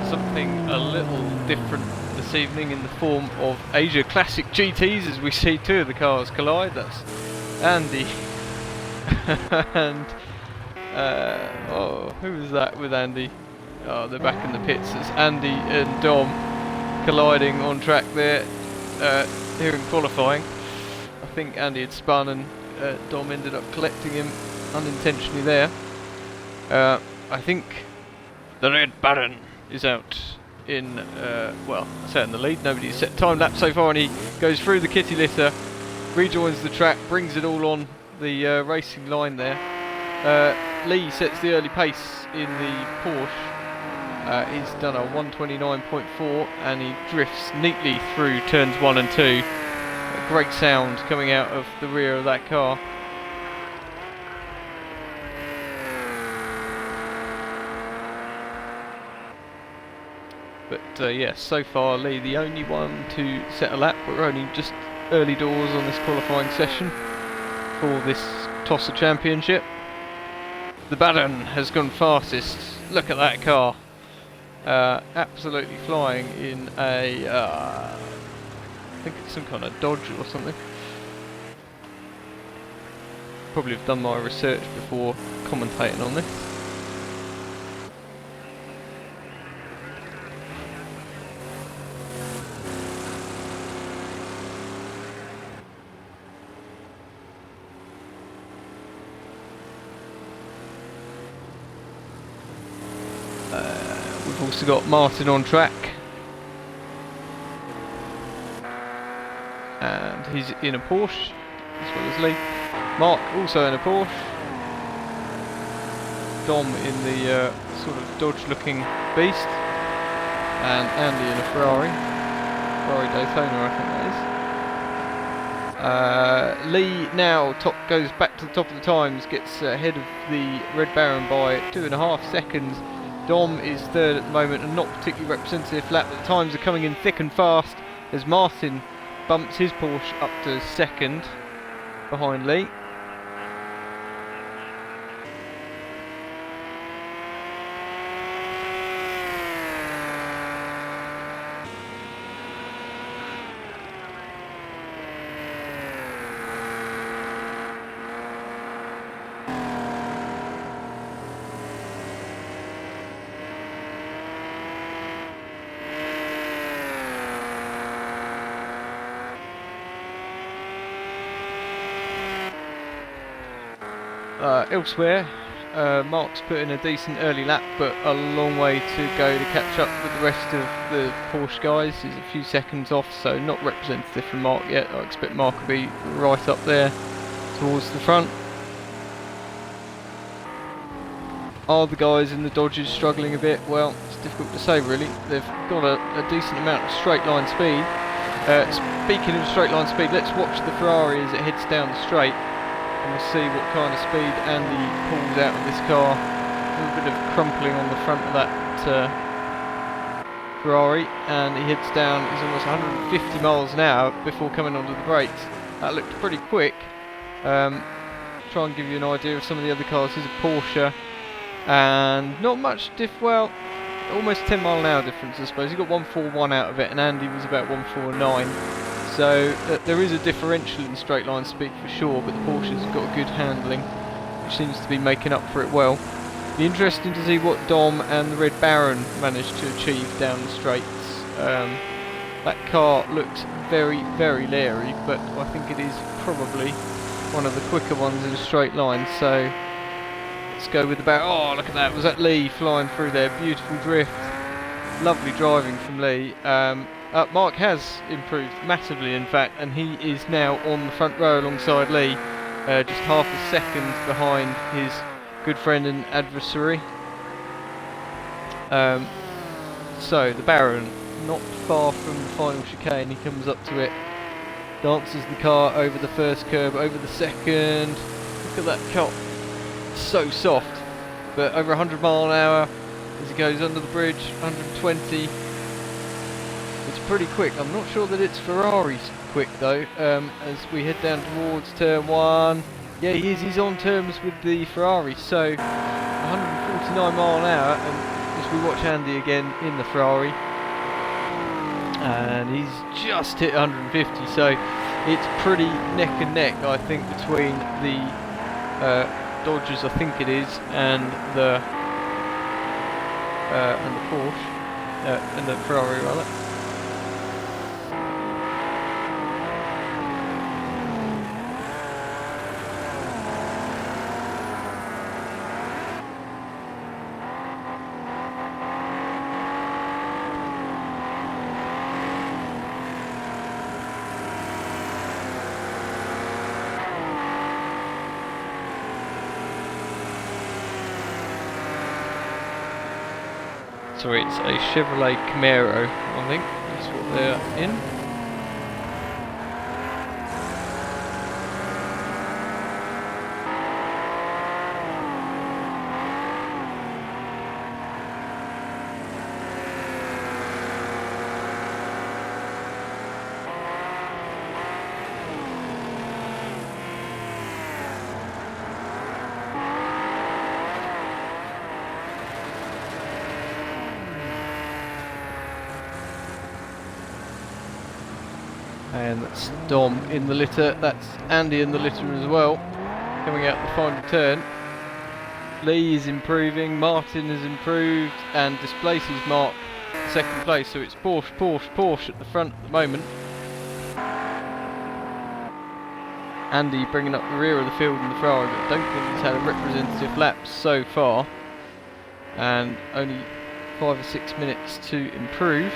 something a little different this evening in the form of Asia Classic GTs as we see two of the cars collide. That's Andy and oh, who was that with Andy? Oh, they're back in the pits. It's Andy and Dom colliding on track there here in qualifying. I think Andy had spun and Dom ended up collecting him unintentionally there. I think the Red Baron is out in, well, I say in the lead. Nobody's set time lapse so far, and he goes through the kitty litter, rejoins the track, brings it all on the racing line there. Lee sets the early pace in the Porsche. He's done a 129.4 and he drifts neatly through turns 1 and 2. A great sound coming out of the rear of that car. But yes, so far Lee the only one to set a lap. We're only just early doors on this qualifying session for this To5a championship. The Baron has gone fastest. Look at that car. Absolutely flying in a, I think it's some kind of Dodge or something. Probably have done my research before commentating on this. We've also got Martin on track, and he's in a Porsche as well as Lee. Mark also in a Porsche. Dom in the sort of Dodge looking beast, and Andy in a Ferrari Daytona, I think that is. Lee now goes back to the top of the times, gets ahead of the Red Baron by 2.5 seconds. Dom is third at the moment, and not particularly representative lap. The times are coming in thick and fast as Martin bumps his Porsche up to second behind Lee. Elsewhere, Mark's put in a decent early lap, but a long way to go to catch up with the rest of the Porsche guys. He's a few seconds off, so not representative from Mark yet. I expect Mark will be right up there towards the front. Are the guys in the Dodges struggling a bit? Well, it's difficult to say really. They've got a decent amount of straight line speed. Speaking of straight line speed, let's watch the Ferrari as it heads down the straight. And we'll see what kind of speed Andy pulls out of this car. A little bit of crumpling on the front of that Ferrari, and he heads down. He's almost 150 miles an hour before coming onto the brakes. That looked pretty quick. Try and give you an idea of some of the other cars. Here's a Porsche, and not much well, almost 10 mile an hour difference I suppose. He got 141 out of it, and Andy was about 149. So there is a differential in straight line speed for sure, but the Porsche's got good handling, which seems to be making up for it well. Be interesting to see what Dom and the Red Baron managed to achieve down the straights. That car looks very, very leery, but I think it is probably one of the quicker ones in a straight line. So let's go with the Baron. Oh, look at that! Was that Lee flying through there? Beautiful drift, lovely driving from Lee. Mark has improved massively, in fact, and he is now on the front row alongside Lee, just half a second behind his good friend and adversary. So the Baron, not far from the final chicane, he comes up to it, dances the car over the first curb, over the second. Look at that car, so soft, but over 100 mile an hour as he goes under the bridge, 120. It's pretty quick. I'm not sure that it's Ferrari's quick though, as we head down towards turn 1. Yeah, he's on terms with the Ferrari, so 149 mile an hour, and as we watch Andy again in the Ferrari, and he's just hit 150, so it's pretty neck and neck, I think, between the Dodgers, I think it is, and the Porsche, and the Ferrari rather. Sorry, it's a Chevrolet Camaro, I think, that's what they're in. And that's Dom in the litter, that's Andy in the litter as well, coming out the final turn. Lee is improving, Martin has improved and displaces Mark second place, so it's Porsche, Porsche, Porsche at the front at the moment. Andy bringing up the rear of the field in the Ferrari, but I don't think he's had a representative lap so far, and only 5 or 6 minutes to improve.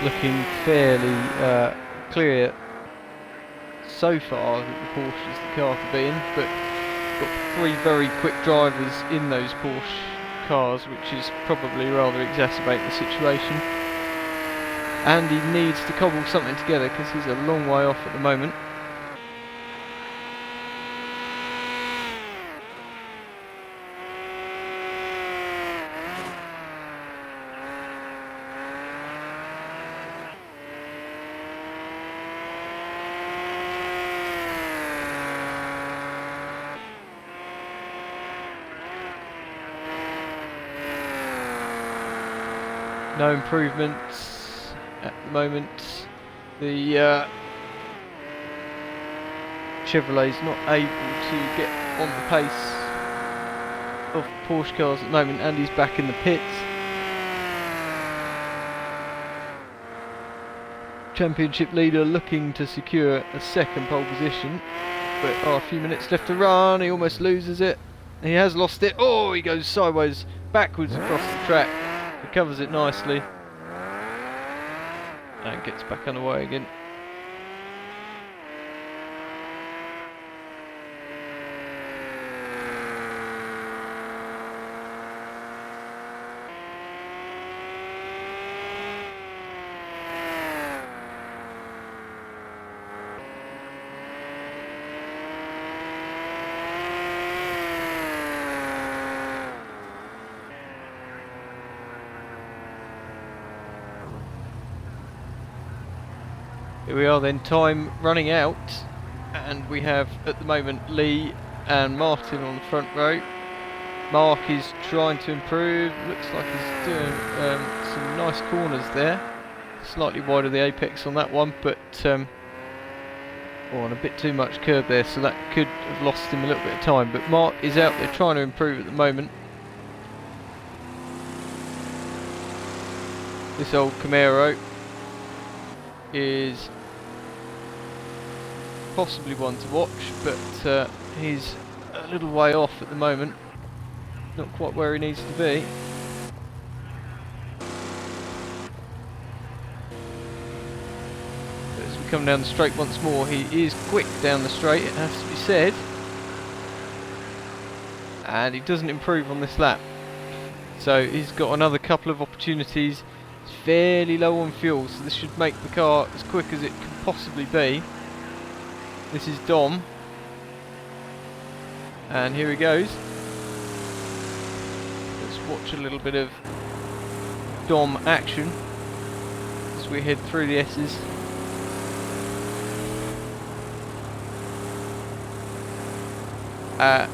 Looking fairly clear so far that the Porsche is the car to be in, but got 3 very quick drivers in those Porsche cars, which is probably rather exacerbating the situation. Andy needs to cobble something together because he's a long way off at the moment. No improvements at the moment. The Chevrolet's not able to get on the pace of Porsche cars at the moment. Andy's back in the pits. Championship leader looking to secure a second pole position, but a few minutes left to run. He almost loses it. He has lost it. Oh, he goes sideways, backwards across the track. Recovers it nicely and gets back underway again. Here we are then, time running out, and we have at the moment Lee and Martin on the front row. Mark is trying to improve, looks like he's doing some nice corners there. Slightly wide of the apex on that one, but on a bit too much curb there, so that could have lost him a little bit of time. But Mark is out there trying to improve at the moment. This old Camaro is possibly one to watch, but he's a little way off at the moment, not quite where he needs to be. As we come down the straight once more, he is quick down the straight, it has to be said, and he doesn't improve on this lap. So he's got another couple of opportunities. It's fairly low on fuel, so this should make the car as quick as it can possibly be. This is Dom, and here he goes. Let's watch a little bit of Dom action as we head through the S's. And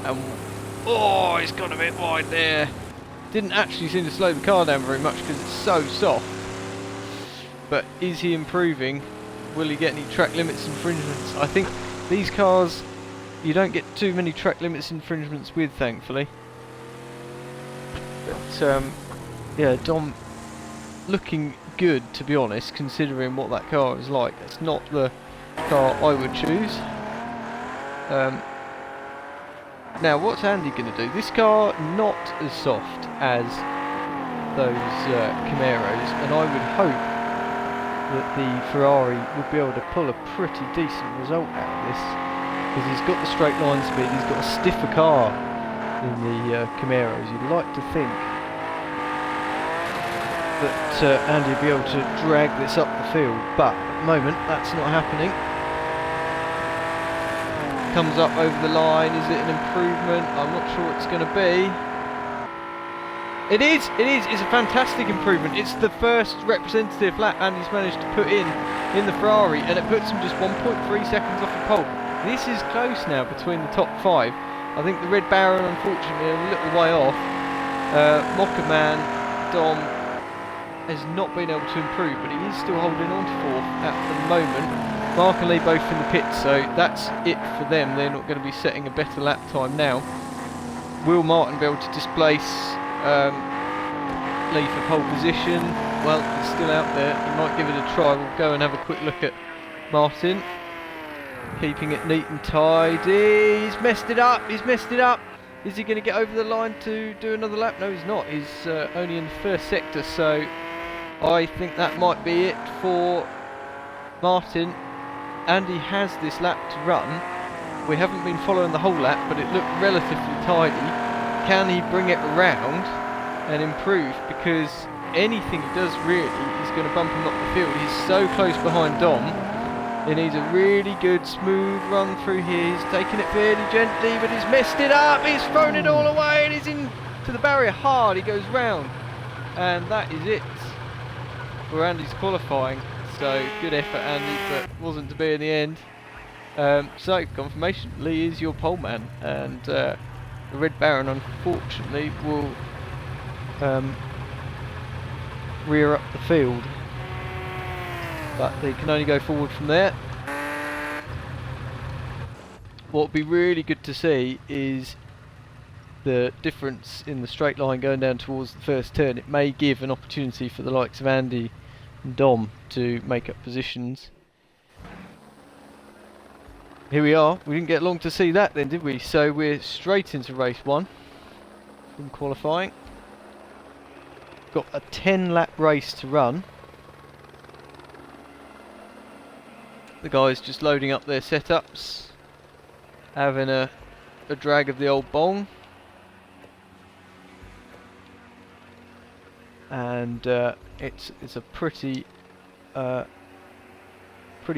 oh, he's got a bit wide there. Didn't actually seem to slow the car down very much because it's so soft. But is he improving? Will he get any track limits infringements? I think these cars, you don't get too many track limits infringements with, thankfully. But yeah, Dom looking good, to be honest, considering what that car is like. It's not the car I would choose. Now, what's Andy going to do? This car not as soft as those Camaros, and I would hope that the Ferrari would be able to pull a pretty decent result out of this, because he's got the straight line speed, he's got a stiffer car than the Camaros. You'd like to think that Andy would be able to drag this up the field, but at the moment that's not happening. Comes up over the line. Is it an improvement? I'm not sure it's going to be. It is. It's a fantastic improvement. It's the first representative lap Andy's managed to put in the Ferrari, and it puts him just 1.3 seconds off the pole. This is close now between the top 5. I think the Red Baron, unfortunately, a little way off. Mockerman, Dom, has not been able to improve, but he is still holding on to 4th at the moment. Mark and Lee both in the pit, so that's it for them. They're not going to be setting a better lap time now. Will Martin be able to displace Lee for pole position? Well, he's still out there. He might give it a try. We'll go and have a quick look at Martin. Keeping it neat and tidy. He's messed it up. He's messed it up. Is he going to get over the line to do another lap? No, he's not. He's only in the first sector, so I think that might be it for Martin. Andy has this lap to run. We haven't been following the whole lap, but it looked relatively tidy. Can he bring it around and improve? Because anything he does really is going to bump him up the field. He's so close behind Dom. He needs a really good smooth run through here. He's taking it fairly gently, but he's messed it up. He's thrown it all away, and he's into the barrier hard. He goes round, and that is it for Andy's qualifying. So good effort, Andy, but wasn't to be in the end. So confirmation, Lee is your pole man, and the Red Baron unfortunately will rear up the field, but they can only go forward from there. What would be really good to see is the difference in the straight line going down towards the first turn. It may give an opportunity for the likes of Andy and Dom to make up positions. Here we are. We didn't get long to see that then, did we? So we're straight into race 1 from qualifying. Got a 10-lap race to run. The guys just loading up their setups, having a drag of the old bong, and it's a pretty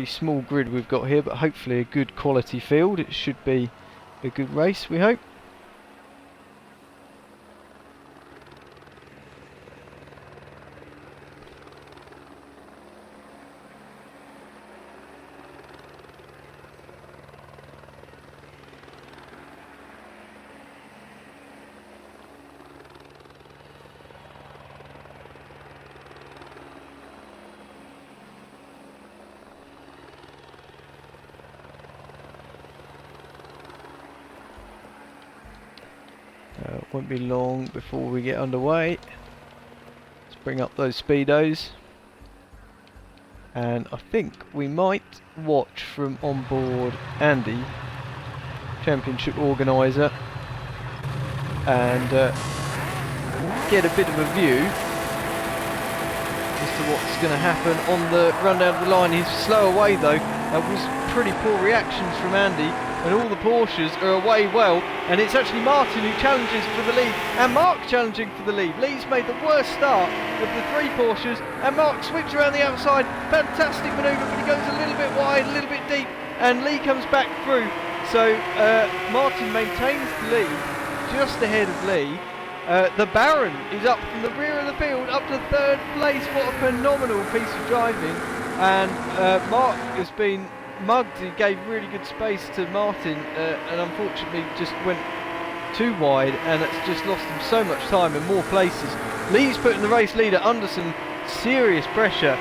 small grid we've got here, but hopefully a good quality field. It should be a good race, we hope. Won't be long before we get underway. Let's bring up those speedos, and I think we might watch from on board Andy, championship organiser, and get a bit of a view as to what's going to happen on the run down the line. He's slow away though. That was pretty poor reactions from Andy. and all the Porsches are away well, and it's actually Martin who challenges for the lead, and Mark challenging for the lead. Lee's made the worst start of the 3 Porsches, and Mark switches around the outside, fantastic manoeuvre, but he goes a little bit wide, a little bit deep, and Lee comes back through. So Martin maintains the lead just ahead of Lee. The Baron is up from the rear of the field up to 3rd place. What a phenomenal piece of driving. And Mark has been mugged. He gave really good space to Martin and unfortunately just went too wide, and it's just lost him so much time in more places. Lee's putting the race leader under some serious pressure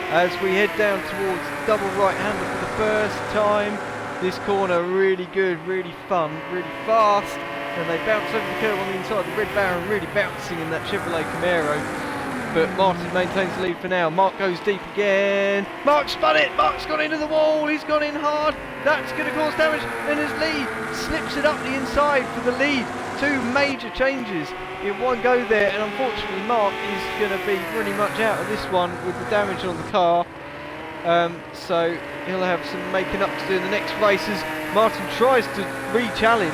as we head down towards double right-hander for the first time. This corner really good, really fun, really fast, and they bounce over the curve on the inside. The Red Baron really bouncing in that Chevrolet Camaro, but Martin maintains the lead for now. Mark goes deep again. Mark spun it. Mark's gone into the wall. He's gone in hard. That's going to cause damage. And as Lee slips it up the inside for the lead, 2 major changes in one go there, and unfortunately Mark is going to be pretty much out of this one with the damage on the car. So he'll have some making up to do in the next races. Martin tries to re-challenge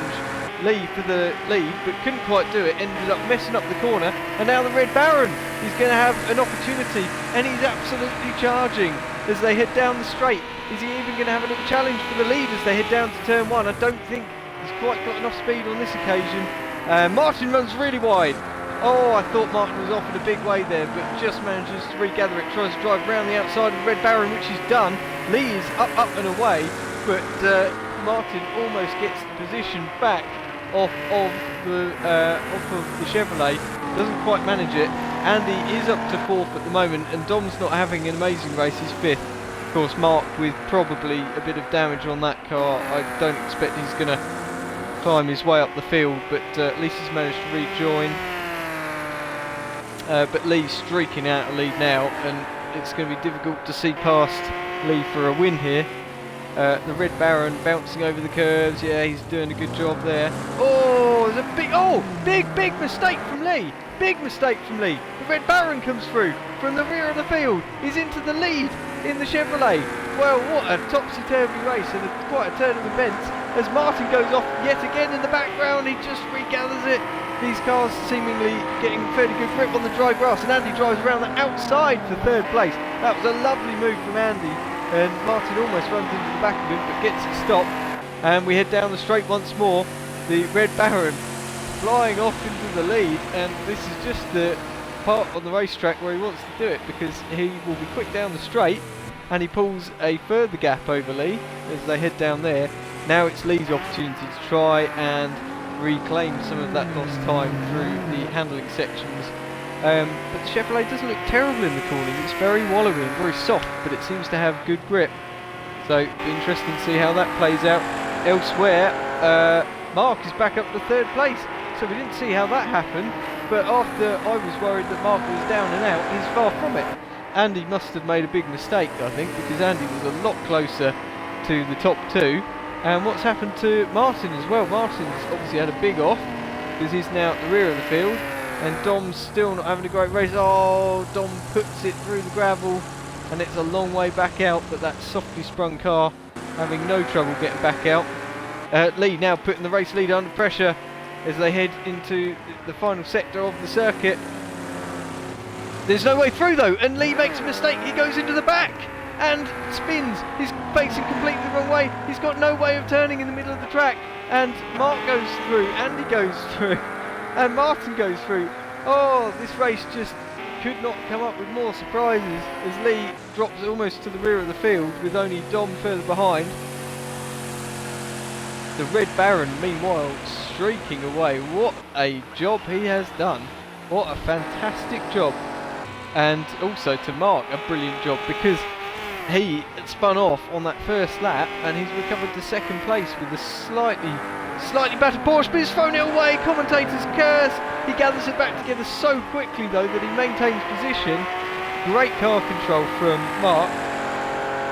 Lee for the lead, but couldn't quite do it, ended up messing up the corner, and now the Red Baron is going to have an opportunity, and he's absolutely charging as they head down the straight. Is he even going to have a little challenge for the lead as they head down to turn 1? I don't think he's quite got enough speed on this occasion. Martin runs really wide. Oh, I thought Martin was off in a big way there, but just manages to regather it, tries to drive round the outside of the Red Baron, which he's done. Lee is up and away, but Martin almost gets the position back off of the Chevrolet, doesn't quite manage it. Andy is up to 4th at the moment, and Dom's not having an amazing race, he's 5th. Of course, Mark with probably a bit of damage on that car. I don't expect he's going to climb his way up the field, but at least he's managed to rejoin. But Lee's streaking out a lead now, and it's going to be difficult to see past Lee for a win here. The Red Baron bouncing over the curves. Yeah, he's doing a good job there. Oh, there's a big mistake from Lee. Big mistake from Lee. The Red Baron comes through from the rear of the field. He's into the lead in the Chevrolet. Well, what a topsy-turvy race, and quite a turn of events as Martin goes off yet again in the background. He just regathers it. These cars seemingly getting fairly good grip on the dry grass, and Andy drives around the outside for 3rd place. That was a lovely move from Andy, and Martin almost runs into the back of him but gets it stopped, and we head down the straight once more. The Red Baron flying off into the lead, and this is just the part on the racetrack where he wants to do it, because he will be quick down the straight, and he pulls a further gap over Lee as they head down there. Now it's Lee's opportunity to try and reclaim some of that lost time through the handling sections. But the Chevrolet doesn't look terrible in the corners. It's very wallowy and very soft, but it seems to have good grip. So interesting to see how that plays out. Elsewhere, Mark is back up to 3rd place. So we didn't see how that happened, but after I was worried that Mark was down and out, he's far from it. Andy must have made a big mistake, I think, because Andy was a lot closer to the top 2. And what's happened to Martin as well? Martin's obviously had a big off because he's now at the rear of the field, and Dom's still not having a great race. Oh, Dom puts it through the gravel, and it's a long way back out, but that softly sprung car having no trouble getting back out. Lee now putting the race leader under pressure as they head into the final sector of the circuit. There's no way through though, and Lee makes a mistake. He goes into the back and spins. He's facing completely the wrong way. He's got no way of turning in the middle of the track, and Mark goes through, Andy goes through, and Martin goes through. Oh, this race just could not come up with more surprises as Lee drops almost to the rear of the field with only Dom further behind. The Red Baron meanwhile streaking away. What a job he has done. What a fantastic job. And also to Mark, a brilliant job, because he spun off on that first lap and he's recovered to 2nd place with a slightly battered Porsche, but he's thrown it away. Commentators curse. He gathers it back together so quickly though that he maintains position. Great car control from Mark.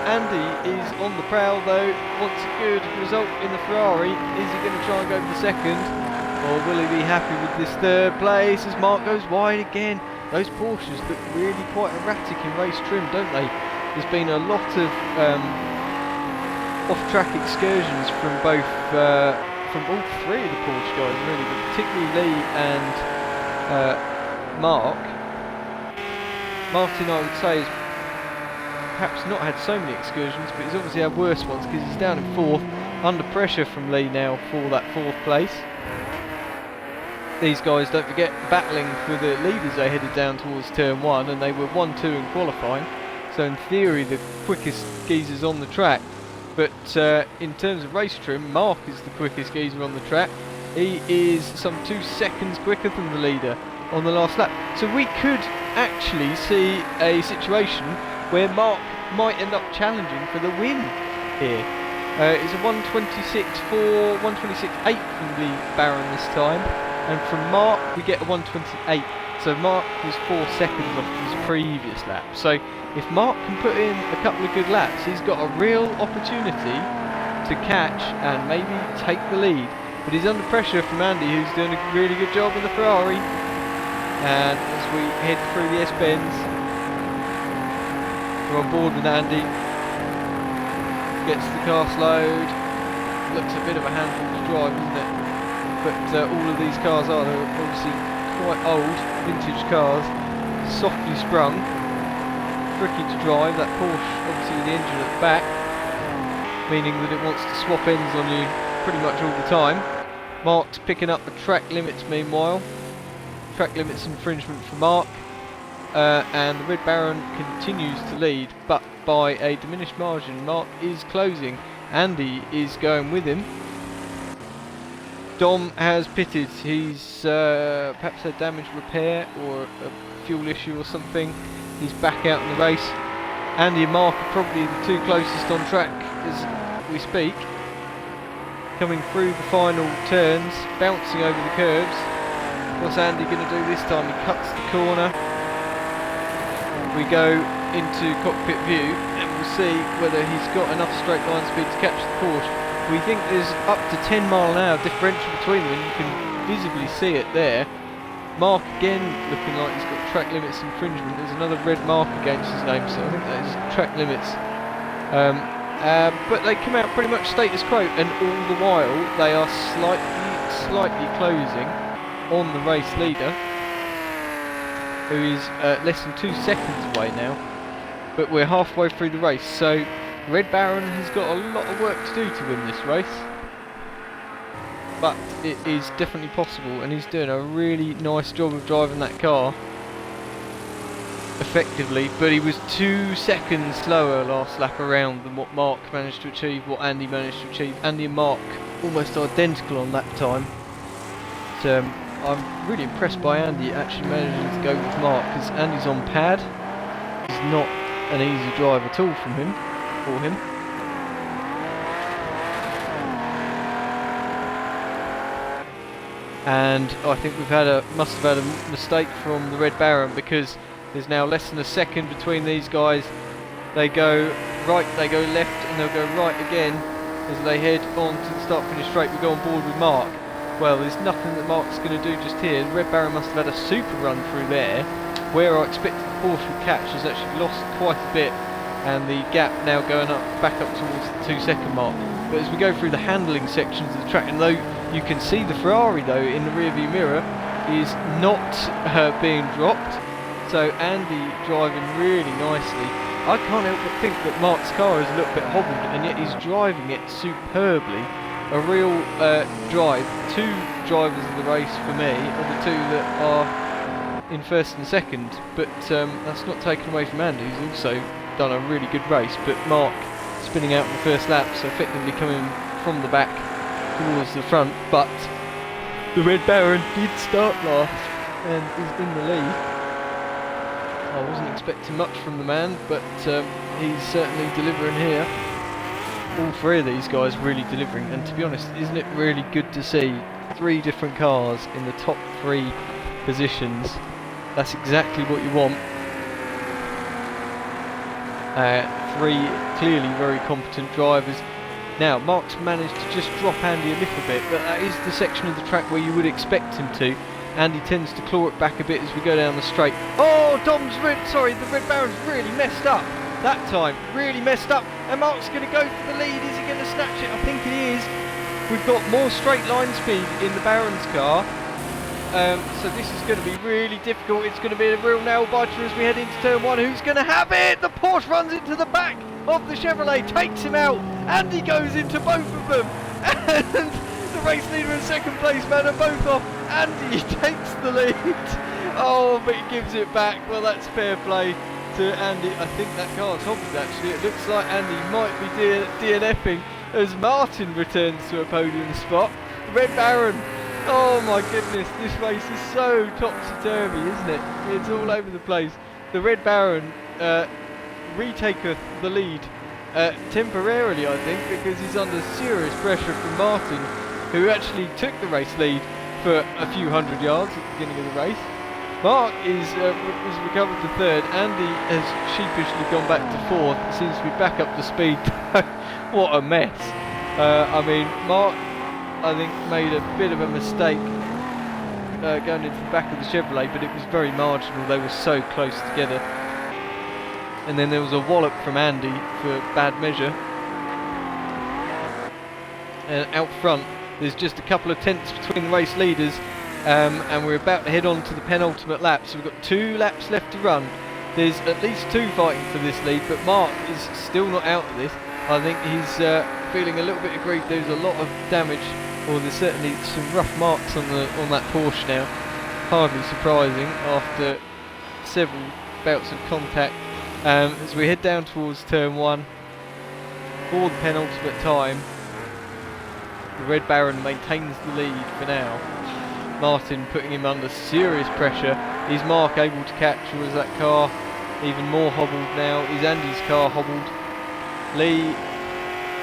Andy is on the prowl though, wants a good result in the Ferrari. Is he going to try and go for 2nd, or will he be happy with this 3rd place as Mark goes wide again? Those Porsches look really quite erratic in race trim, don't they? There's been a lot of off-track excursions from both, from all three of the Porsche guys really, but particularly Lee and Mark. Martin, I would say, has perhaps not had so many excursions, but he's obviously had worse ones because he's down in 4th, under pressure from Lee now for that 4th place. These guys, don't forget, battling for the leaders. They headed down towards turn 1 and they were 1-2 in qualifying, so in theory the quickest geezers on the track. But in terms of race trim, Mark is the quickest geezer on the track. He is some 2 seconds quicker than the leader on the last lap, so we could actually see a situation where Mark might end up challenging for the win here. It's a 1:26.4, 1:26.8 from the Baron this time, and from Mark we get a 1:28. So Mark was 4 seconds off his previous lap. So if Mark can put in a couple of good laps, he's got a real opportunity to catch and maybe take the lead. But he's under pressure from Andy, who's doing a really good job with the Ferrari. And as we head through the S-bends, we're on board with Andy. Gets the car slowed. Looks a bit of a handful to drive, isn't it? But all of these cars are, they're obviously quite old, vintage cars, softly sprung, tricky to drive. That Porsche, obviously with the engine at the back, meaning that it wants to swap ends on you pretty much all the time. Mark's picking up the track limits meanwhile. Track limits infringement for Mark. And the Red Baron continues to lead, but by a diminished margin. Mark is closing. Andy is going with him. Dom has pitted. He's perhaps had damage repair or a fuel issue or something. He's back out in the race. Andy and Mark are probably the 2 closest on track as we speak. Coming through the final turns, bouncing over the curves. What's Andy going to do this time? He cuts the corner. We go into cockpit view and we'll see whether he's got enough straight line speed to catch the Porsche. We think there's up to 10 mile an hour differential between them, and you can visibly see it there. Mark again looking like he's got track limits infringement. There's another red mark against his name, so I think that is track limits. But they come out pretty much status quo, and all the while they are slightly closing on the race leader, who is less than 2 seconds away now. But we're halfway through the race, so Red Baron has got a lot of work to do to win this race. But it is definitely possible, and he's doing a really nice job of driving that car effectively. But he was 2 seconds slower last lap around than what Mark managed to achieve, what Andy managed to achieve. Andy and Mark almost identical on lap time. So, I'm really impressed by Andy actually managing to go with Mark, because Andy's on pad. It's not an easy drive at all for him. And I think must have had a mistake from the Red Baron, because there's now less than a second between these guys. They go right, they go left, and they'll go right again as they head on to the start-finish straight. We go on board with Mark. Well, there's nothing that Mark's going to do just here. The Red Baron must have had a super run through there. Where I expected the Porsche would catch has actually lost quite a bit, and the gap now going back up towards the 2 second mark. But as we go through the handling sections of the track, and though you can see the Ferrari though in the rearview mirror is not being dropped, so Andy driving really nicely. I can't help but think that Mark's car is a little bit hobbled, and yet he's driving it superbly. A real drive. 2 drivers of the race for me are the 2 that are in first and second, but that's not taken away from Andy, who's also done a really good race. But Mark spinning out in the first lap, so effectively coming from the back towards the front. But the Red Baron did start last and is in the lead. I wasn't expecting much from the man, but he's certainly delivering here. All 3 of these guys really delivering, and to be honest, isn't it really good to see 3 different cars in the top 3 positions? That's exactly what you want. 3 clearly very competent drivers. Now, Mark's managed to just drop Andy a little bit, but that is the section of the track where you would expect him to. Andy tends to claw it back a bit as we go down the straight. Oh, the Red Baron's really messed up. That time, really messed up. And Mark's going to go for the lead. Is he going to snatch it? I think it is. We've got more straight line speed in the Baron's car. So this is going to be really difficult. It's going to be a real nail biter as we head into turn 1. Who's going to have it? The Porsche runs into the back of the Chevrolet, takes him out. Andy goes into both of them. And the race leader and second place man are both off. Andy takes the lead. Oh, but he gives it back. Well, that's fair play to Andy. I think that car's hobbled actually. It looks like Andy might be DNFing as Martin returns to a podium spot. Red Baron. Oh my goodness, this race is so topsy-turvy, isn't it? It's all over the place. The Red Baron retaketh the lead temporarily, I think, because he's under serious pressure from Martin, who actually took the race lead for a few hundred yards at the beginning of the race. Mark is recovered to third. Andy has sheepishly gone back to fourth. Seems to be back up to speed. What a mess. I mean, Mark, I think, made a bit of a mistake going into the back of the Chevrolet, but it was very marginal. They were so close together. And then there was a wallop from Andy for bad measure. And out front, there's just a couple of tenths between the race leaders, and we're about to head on to the penultimate lap. So we've got 2 laps left to run. There's at least 2 fighting for this lead, but Mark is still not out of this. I think he's feeling a little bit aggrieved. There's a lot of damage, or there's certainly some rough marks on that Porsche now. Hardly surprising after several bouts of contact. As we head down towards turn 1 for the penultimate time, the Red Baron maintains the lead for now. Martin putting him under serious pressure. Is Mark able to catch, or is that car even more hobbled now? Is Andy's car hobbled? Lee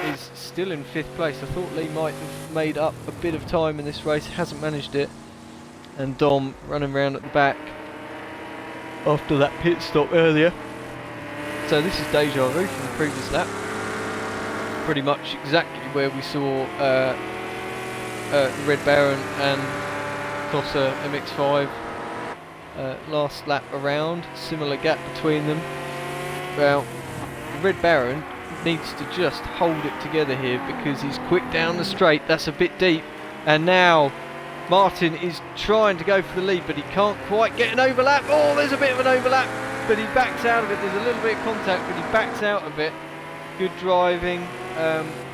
is still in 5th place. I thought Lee might have made up a bit of time in this race, hasn't managed it. And Dom running around at the back after that pit stop earlier. So this is deja vu from the previous lap. Pretty much exactly where we saw the Red Baron and To5a MX-5 last lap around. Similar gap between them. Well, the Red Baron needs to just hold it together here because he's quick down the straight. That's a bit deep. And now Martin is trying to go for the lead, but he can't quite get an overlap. Oh, there's a bit of an overlap, but he backs out of it. There's a little bit of contact, but he backs out of it. Good driving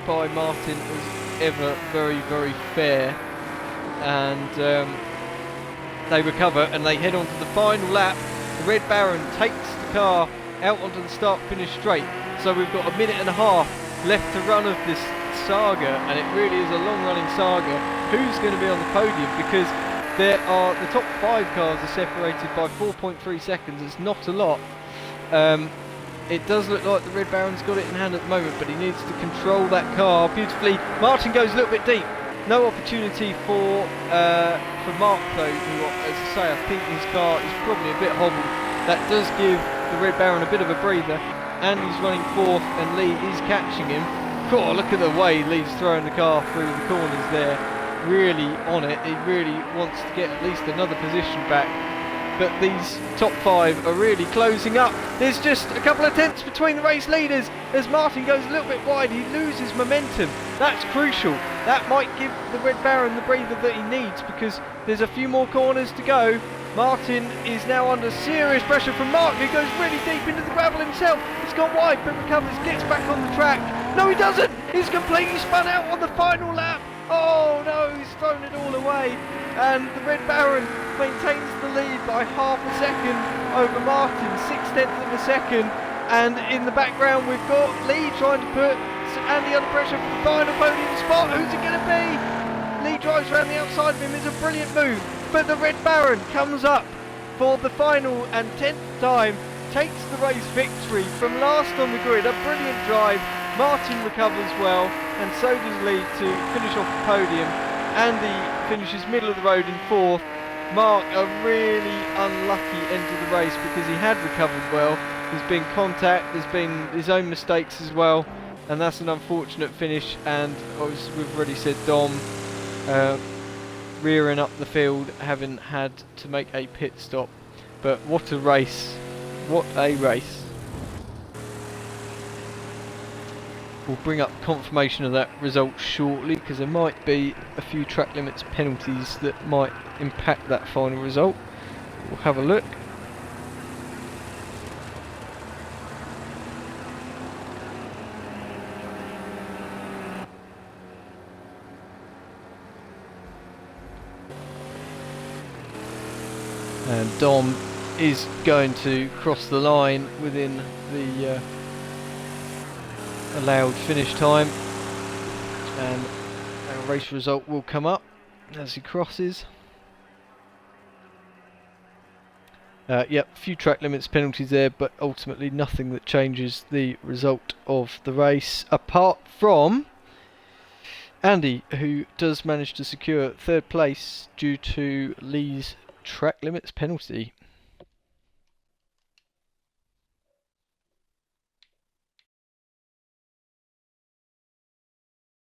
by Martin, as ever. Very, very fair. And they recover and they head on to the final lap. The Red Baron takes the car out onto the start-finish straight. So we've got a minute and a half left to run of this saga, and it really is a long-running saga. Who's going to be on the podium? Because the top 5 cars are separated by 4.3 seconds. It's not a lot. It does look like the Red Baron's got it in hand at the moment, but he needs to control that car beautifully. Martin goes a little bit deep. No opportunity for Mark though, who, as I say, I think his car is probably a bit hobbled. That does give the Red Baron a bit of a breather. Andy's running 4th and Lee is catching him. Oh, look at the way Lee's throwing the car through the corners there. Really on it. He really wants to get at least another position back. But these top 5 are really closing up. There's just a couple of tenths between the race leaders. As Martin goes a little bit wide, he loses momentum. That's crucial. That might give the Red Baron the breather that he needs, because there's a few more corners to go. Martin is now under serious pressure from Mark, who goes really deep into the gravel himself. He's gone wide but recovers, gets back on the track. No, he doesn't! He's completely spun out on the final lap. Oh no, he's thrown it all away. And the Red Baron maintains the lead by half a second over Martin, 6/10 of a second. And in the background we've got Lee trying to put Andy under pressure for the final podium spot. Who's it going to be? Lee drives around the outside of him. It's a brilliant move. But the Red Baron comes up for the final and 10th time, takes the race victory from last on the grid. A brilliant drive. Martin recovers well, and so does Lee to finish off the podium. Andy finishes middle of the road in 4th. Mark, a really unlucky end to the race because he had recovered well. There's been contact, there's been his own mistakes as well, and that's an unfortunate finish. And as we've already said, Dom rearing up the field, having had to make a pit stop. But what a race, what a race. We'll bring up confirmation of that result shortly, because there might be a few track limits penalties that might impact that final result. We'll have a look. And Dom is going to cross the line within the allowed finish time, and our race result will come up as he crosses. Yep, a few track limits penalties there, but ultimately nothing that changes the result of the race, apart from Andy, who does manage to secure third place due to Lee's track limits penalty.